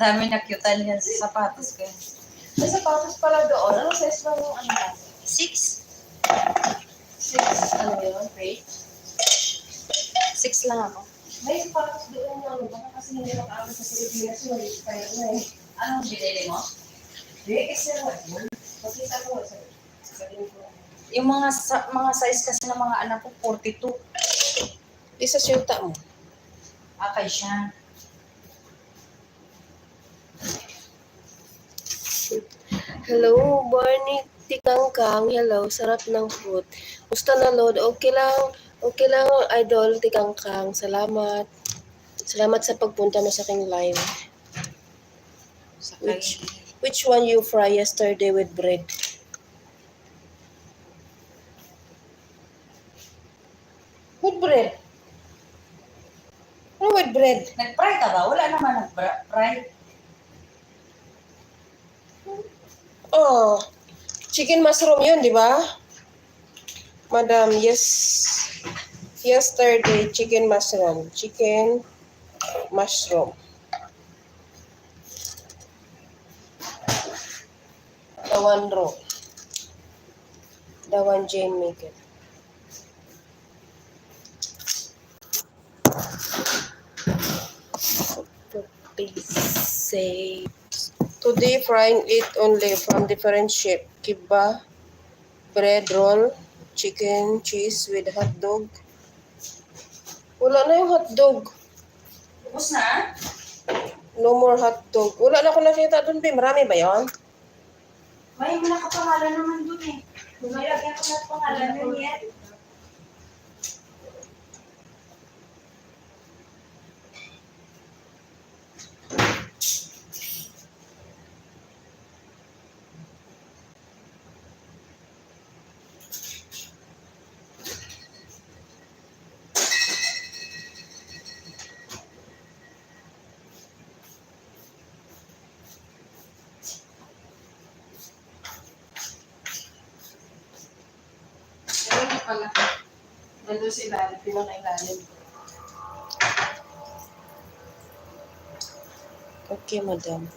Dami nakyutan yan sa sapatos ko. May sapatos pala doon. Ano size ba yung ano natin? 6. 6, ano yun? Wait. 6 lang ako. May sapatos doon yung ano. Baka kasi hindi makaabot sa Pilipinas yun. Kaya na eh. Anong binili mo? Hindi, kasi naman. Makita ko sa linggo. Yung mga size kasi ng mga anak ko, 42. Isa syuta mo. Akay siya. Hello, Barney Tikangkang. Hello, sarap ng food. Musta na, Lord? Okay lang, idol Tikangkang. Salamat. Salamat sa pagpunta mo sa aking live. Which one you fry yesterday with bread? With bread? Ano with bread? Nag-fry ka ba? Wala naman nag-fry. Oh, chicken mushroom yun, di ba? Madam, yes. Yesterday, chicken mushroom. Chicken mushroom. The one raw. The one Jane make it. Say today frying it only from different shape. Kiba, bread roll, chicken, cheese with hot dog. Wala na yung hot dog. Ubus na? No more hot dog. Wala na ako nakita doon, Be. Marami ba yun? May nakapangalan naman dun eh. May lagyan ko na pangalan nun yan. Ano pala? Nandun sa ilalim. Pinaka-ilalim. Okay, madam.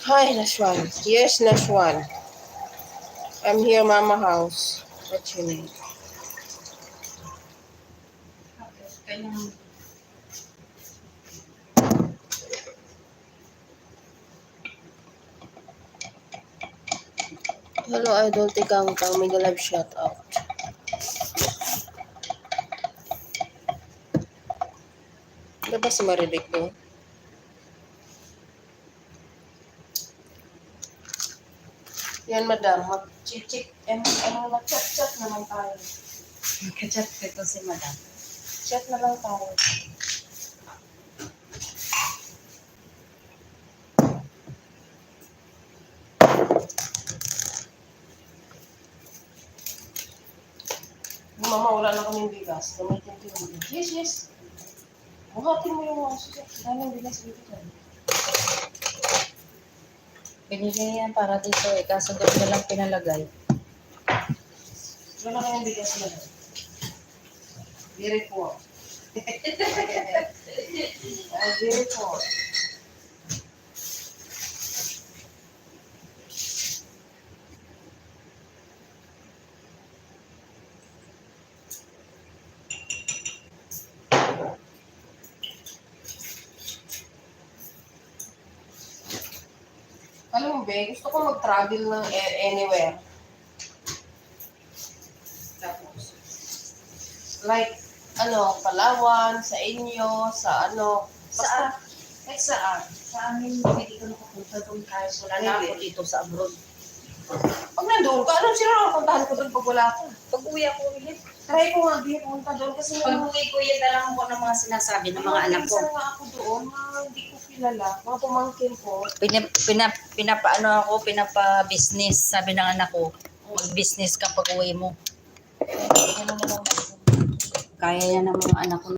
Hi, Nashwan. Yes, Nashwan. I'm here, Mama House. What's your name? Kanyang Hello, Idol Tikangkang. May live shout out. Ano ba si Marilik doon? Yan, madam. Mag-chichik. Mag-chat-chat naman tayo. kachat ko si madam. Chat na lang tayo. Mama, wala na kaming bigas. Gamitin ko yung bigas. Yes, yes. Buhatin mo yung mga susit. Daming bigas dito dyan. Binili yan para dito eh. Kaso doon na lang pinalagay. Wala na kaming bigas na lang. Very poor. Very poor. Alam mo, Be, gusto ko mag-travel ng anywhere. Tapos, like, Palawan, sa inyo, sa Saan? Like saan? Sa amin, hindi ko nakapunta doon kahit wala na ako dito sa abroad. Pag nandun ka, anong sila nakapuntahan ko doon pag wala ka? Pag uwi ako ulit. Try ko nga, Be, pumunta doon kasi Pag uwi ko, yan na lang ako ng mga sinasabi ng mga anak ko. Minsan nga ako doon, hindi ko kilala. Mga pumangkin ko. Pinapa-business, sabi ng anak ko. Mag-business ka pag uwi mo. Kaya yan ang mga anak ko.